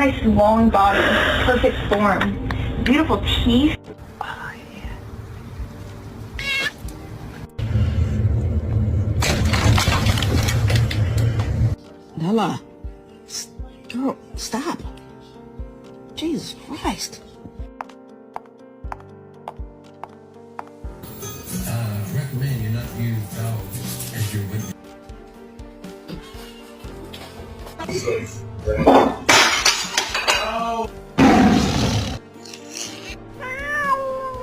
Nice long body, perfect form, beautiful teeth. Nella, girl, stop. Jesus Christ. Recommend you not use dogs as your witness.